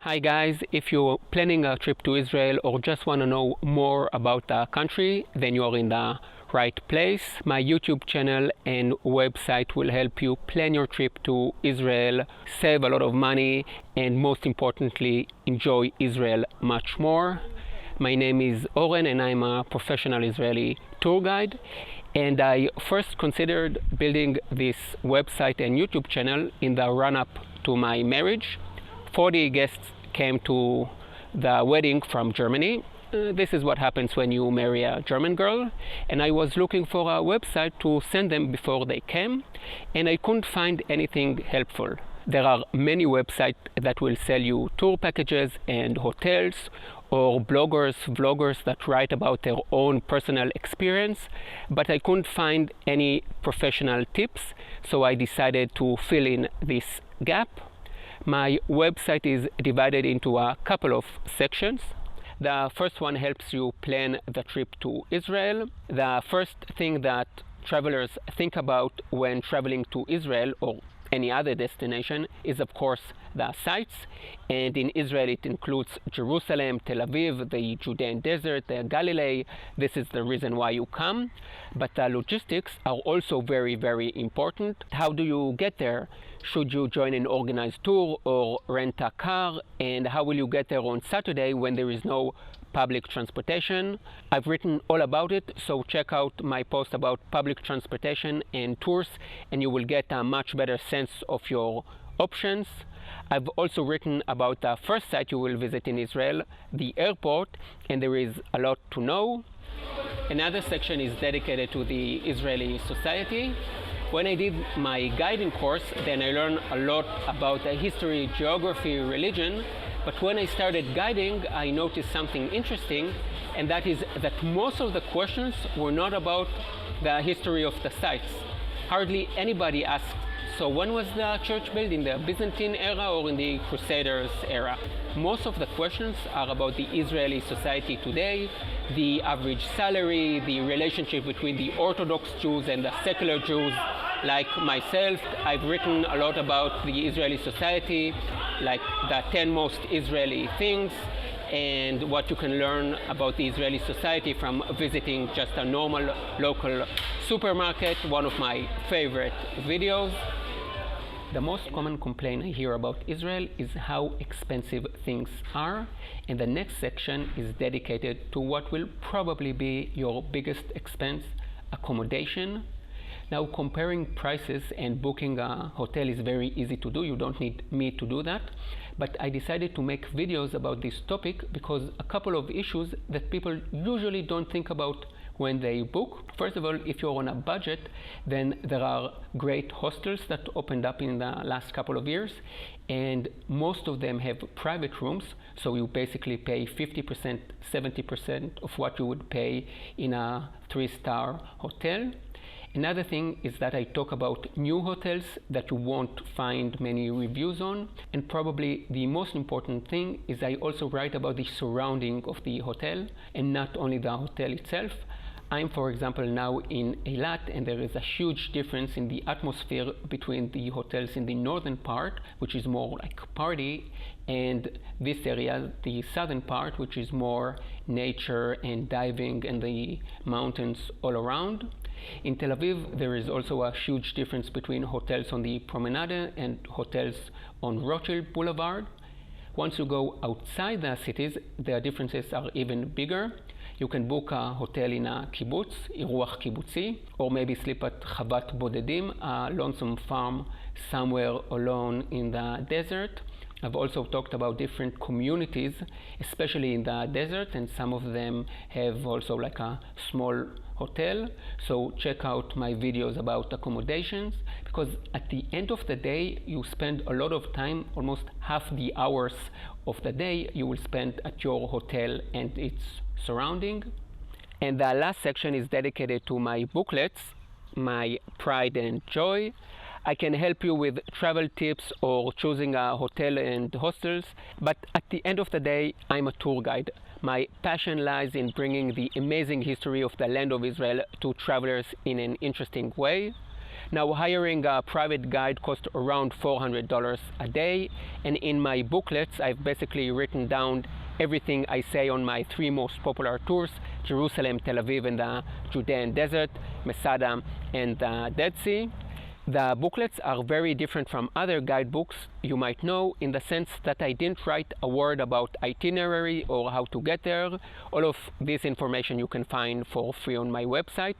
Hi guys, if you're planning a trip to Israel or just want to know more about the country, then you're in the right place. My YouTube channel and website will help you plan your trip to Israel, save a lot of money, and most importantly, enjoy Israel much more. My name is Oren and I'm a professional Israeli tour guide. And I first considered building this website and YouTube channel in the run-up to my marriage. 40 guests came to the wedding from Germany. This is what happens when you marry a German girl. And I was looking for a website to send them before they came, and I couldn't find anything helpful. There are many websites that will sell you tour packages and hotels, or vloggers that write about their own personal experience, but I couldn't find any professional tips, so I decided to fill in this gap. My website is divided into a couple of sections. The first one helps you plan the trip to Israel. The first thing that travelers think about when traveling to Israel or any other destination is, of course, the sites. And in Israel it includes Jerusalem, Tel Aviv, the Judean desert, the Galilee. This is the reason why you come. But the logistics are also very, very important. How do you get there? Should you join an organized tour or rent a car? And how will you get there on Saturday when there is no public transportation? I've written all about it, so check out my post about public transportation and tours and you will get a much better sense of your options. I've also written about the first site you will visit in Israel, the airport, and there is a lot to know. Another section is dedicated to the Israeli society. When I did my guiding course, then I learned a lot about the history, geography, religion. But when I started guiding, I noticed something interesting, and that is that most of the questions were not about the history of the sites. Hardly anybody asked, so when was the church built, in the Byzantine era or in the Crusaders era? Most of the questions are about the Israeli society today, the average salary, the relationship between the Orthodox Jews and the secular Jews. Like myself, I've written a lot about the Israeli society, like the 10 most Israeli things, and what you can learn about the Israeli society from visiting just a normal local supermarket, one of my favorite videos. The most common complaint I hear about Israel is how expensive things are, and the next section is dedicated to what will probably be your biggest expense: accommodation. Now, comparing prices and booking a hotel is very easy to do. You don't need me to do that. But I decided to make videos about this topic because a couple of issues that people usually don't think about when they book. First of all, if you're on a budget, then there are great hostels that opened up in the last couple of years, and most of them have private rooms, so you basically pay 50%, 70% of what you would pay in a 3-star hotel. Another thing is that I talk about new hotels that you won't find many reviews on, and probably the most important thing is I also write about the surrounding of the hotel and not only the hotel itself. I'm, for example, now in Eilat, and there is a huge difference in the atmosphere between the hotels in the northern part, which is more like party, and this area, the southern part, which is more nature and diving and the mountains all around. In Tel Aviv, there is also a huge difference between hotels on the Promenade and hotels on Rothschild Boulevard. Once you go outside the cities, the differences are even bigger. You can book a hotel in a kibbutz, iruach kibbutzi, or maybe sleep at Chavat Bodedim, a lonesome farm somewhere alone in the desert. I've also talked about different communities, especially in the desert, and some of them have also like a small hotel. So check out my videos about accommodations, because at the end of the day, you spend a lot of time, almost half the hours of the day you will spend at your hotel and its surrounding. And the last section is dedicated to my booklets, my pride and joy. I can help you with travel tips or choosing a hotel and hostels, but at the end of the day, I'm a tour guide. My passion lies in bringing the amazing history of the land of Israel to travelers in an interesting way. Now, hiring a private guide costs around $400 a day, and in my booklets I've basically written down everything I say on my 3 most popular tours: Jerusalem, Tel Aviv, and the Judean Desert, Masada, and the Dead Sea. The booklets are very different from other guidebooks you might know, in the sense that I didn't write a word about itinerary or how to get there. All of this information you can find for free on my website.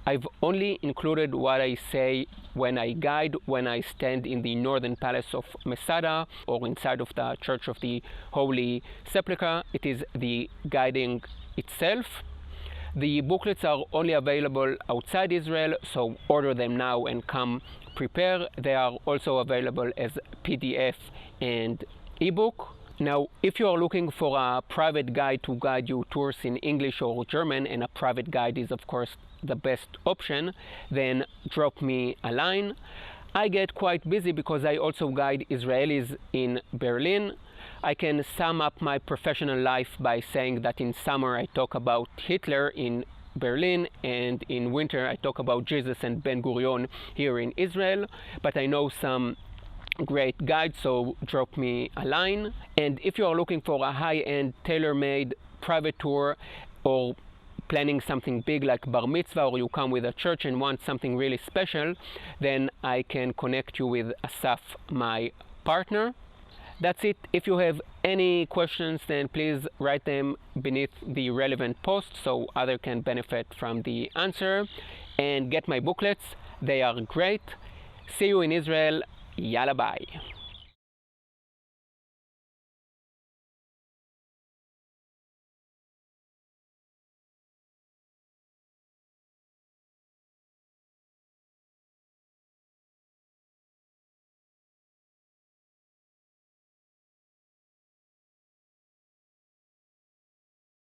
I've only included what I say when I guide, when I stand in the northern palace of Masada or inside of the Church of the Holy Sepulchre. It is the guiding itself. The booklets are only available outside Israel, so order them now and come prepared. They are also available as PDF and ebook. Now, if you are looking for a private guide to guide you tours in English or German, and a private guide is of course the best option, then drop me a line. I get quite busy because I also guide Israelis in Berlin. I can sum up my professional life by saying that in summer I talk about Hitler in Berlin, and in winter I talk about Jesus and Ben Gurion here in Israel. But I know some great guides, so drop me a line. And if you are looking for a high-end, tailor-made private tour, or planning something big like bar mitzvah, or you come with a church and want something really special, then I can connect you with Asaf, my partner. That's it. If you have any questions, then please write them beneath the relevant post so others can benefit from the answer. And get my booklets. They are great. See you in Israel. Yalla bye.